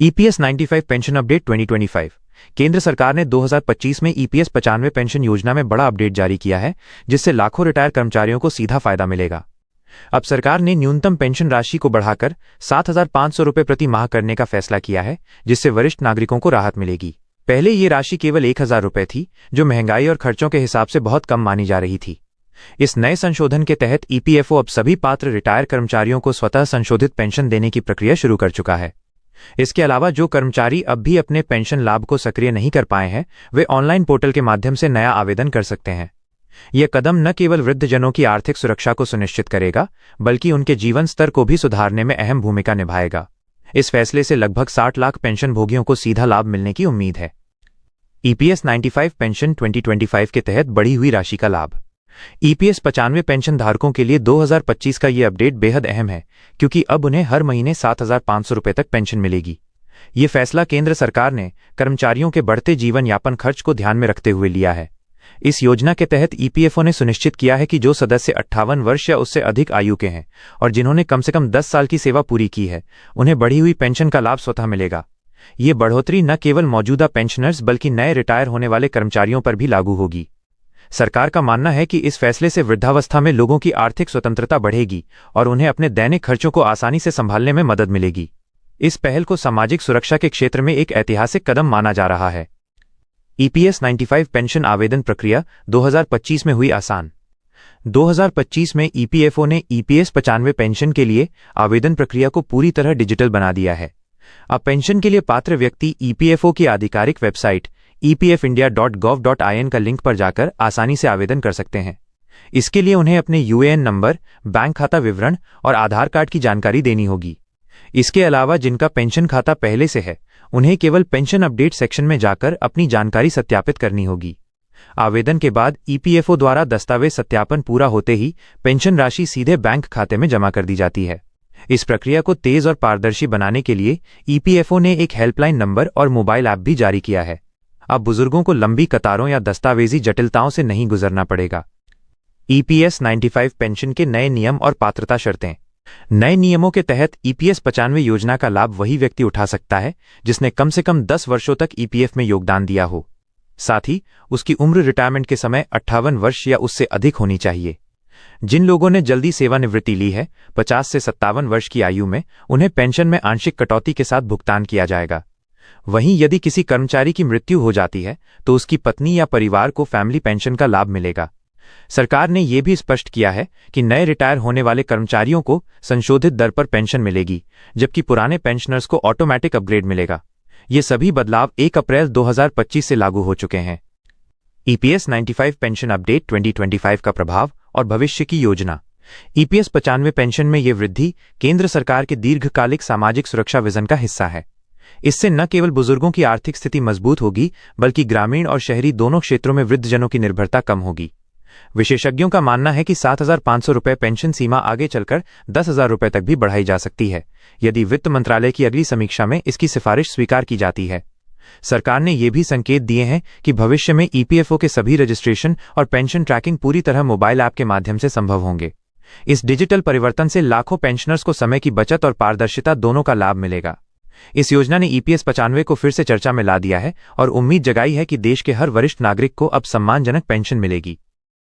EPS 95 pension update 2025। केंद्र सरकार ने 2025 में ईपीएस 95 पेंशन योजना में बड़ा अपडेट जारी किया है, जिससे लाखों रिटायर कर्मचारियों को सीधा फायदा मिलेगा। अब सरकार ने न्यूनतम पेंशन राशि को बढ़ाकर 7,500 रुपये प्रति माह करने का फैसला किया है, जिससे वरिष्ठ नागरिकों को राहत मिलेगी। पहले ये राशि केवल 1,000 रुपये थी, जो महंगाई और खर्चों के हिसाब से बहुत कम मानी जा रही थी। इस नए संशोधन के तहत ईपीएफओ अब सभी पात्र रिटायर कर्मचारियों को स्वतः संशोधित पेंशन देने की प्रक्रिया शुरू कर चुका है। इसके अलावा जो कर्मचारी अब भी अपने पेंशन लाभ को सक्रिय नहीं कर पाए हैं, वे ऑनलाइन पोर्टल के माध्यम से नया आवेदन कर सकते हैं। यह कदम न केवल वृद्धजनों की आर्थिक सुरक्षा को सुनिश्चित करेगा, बल्कि उनके जीवन स्तर को भी सुधारने में अहम भूमिका निभाएगा। इस फैसले से लगभग 60 लाख पेंशन भोगियों को सीधा लाभ मिलने की उम्मीद है। ईपीएस 95 पेंशन 2025 के तहत बढ़ी हुई राशि का लाभ। ईपीएस 95 पेंशन धारकों के लिए 2025 का ये अपडेट बेहद अहम है, क्योंकि अब उन्हें हर महीने 7,500 रुपये तक पेंशन मिलेगी। ये फैसला केंद्र सरकार ने कर्मचारियों के बढ़ते जीवन यापन खर्च को ध्यान में रखते हुए लिया है। इस योजना के तहत ईपीएफओ ने सुनिश्चित किया है कि जो सदस्य 58 वर्ष या उससे अधिक आयु के हैं और जिन्होंने कम से कम 10 साल की सेवा पूरी की है, उन्हें बढ़ी हुई पेंशन का लाभ स्वतः मिलेगा। ये बढ़ोतरी न केवल मौजूदा पेंशनर्स बल्कि नए रिटायर होने वाले कर्मचारियों पर भी लागू होगी। सरकार का मानना है कि इस फैसले से वृद्धावस्था में लोगों की आर्थिक स्वतंत्रता बढ़ेगी और उन्हें अपने दैनिक खर्चों को आसानी से संभालने में मदद मिलेगी। इस पहल को सामाजिक सुरक्षा के क्षेत्र में एक ऐतिहासिक कदम माना जा रहा है। ईपीएस 95 पेंशन आवेदन प्रक्रिया 2025 में हुई आसान। 2025 में ईपीएफओ ने ईपीएस 95 पेंशन के लिए आवेदन प्रक्रिया को पूरी तरह डिजिटल बना दिया है। अब पेंशन के लिए पात्र व्यक्ति ईपीएफओ की आधिकारिक वेबसाइट epfindia.gov.in का लिंक पर जाकर आसानी से आवेदन कर सकते हैं। इसके लिए उन्हें अपने यूएएन नंबर, बैंक खाता विवरण और आधार कार्ड की जानकारी देनी होगी। इसके अलावा जिनका पेंशन खाता पहले से है, उन्हें केवल पेंशन अपडेट सेक्शन में जाकर अपनी जानकारी सत्यापित करनी होगी। आवेदन के बाद ईपीएफओ द्वारा दस्तावेज सत्यापन पूरा होते ही पेंशन राशि सीधे बैंक खाते में जमा कर दी जाती है। इस प्रक्रिया को तेज और पारदर्शी बनाने के लिए ईपीएफओ ने एक हेल्पलाइन नंबर और मोबाइल ऐप भी जारी किया है। अब बुजुर्गों को लंबी कतारों या दस्तावेजी जटिलताओं से नहीं गुजरना पड़ेगा। ईपीएस 95 पेंशन के नए नियम और पात्रता शर्तें। नए नियमों के तहत ईपीएस 95 योजना का लाभ वही व्यक्ति उठा सकता है जिसने कम से कम 10 वर्षों तक ईपीएफ में योगदान दिया हो। साथ ही उसकी उम्र रिटायरमेंट के समय 58 वर्ष या उससे अधिक होनी चाहिए। जिन लोगों ने जल्दी सेवानिवृत्ति ली है, 50 से 57 वर्ष की आयु में, उन्हें पेंशन में आंशिक कटौती के साथ भुगतान किया जाएगा। वहीं यदि किसी कर्मचारी की मृत्यु हो जाती है तो उसकी पत्नी या परिवार को फैमिली पेंशन का लाभ मिलेगा। सरकार ने यह भी स्पष्ट किया है कि नए रिटायर होने वाले कर्मचारियों को संशोधित दर पर पेंशन मिलेगी, जबकि पुराने पेंशनर्स को ऑटोमेटिक अपग्रेड मिलेगा। ये सभी बदलाव 1 अप्रैल 2025 से लागू हो चुके हैं। ईपीएस 95 पेंशन अपडेट 2025 का प्रभाव और भविष्य की योजना। ईपीएस 95 पेंशन में यह वृद्धि केंद्र सरकार के दीर्घकालिक सामाजिक सुरक्षा विजन का हिस्सा है। इससे न केवल बुजुर्गों की आर्थिक स्थिति मजबूत होगी, बल्कि ग्रामीण और शहरी दोनों क्षेत्रों में वृद्धजनों की निर्भरता कम होगी। विशेषज्ञों का मानना है कि 7,500 रुपये पेंशन सीमा आगे चलकर 10,000 रुपये तक भी बढ़ाई जा सकती है, यदि वित्त मंत्रालय की अगली समीक्षा में इसकी सिफारिश स्वीकार की जाती है। सरकार ने ये भी संकेत दिए हैं कि भविष्य में ईपीएफओ के सभी रजिस्ट्रेशन और पेंशन ट्रैकिंग पूरी तरह मोबाइल ऐप के माध्यम से संभव होंगे। इस डिजिटल परिवर्तन से लाखों पेंशनर्स को समय की बचत और पारदर्शिता दोनों का लाभ मिलेगा। इस योजना ने ईपीएस 95 को फिर से चर्चा में ला दिया है और उम्मीद जगाई है कि देश के हर वरिष्ठ नागरिक को अब सम्मानजनक पेंशन मिलेगी।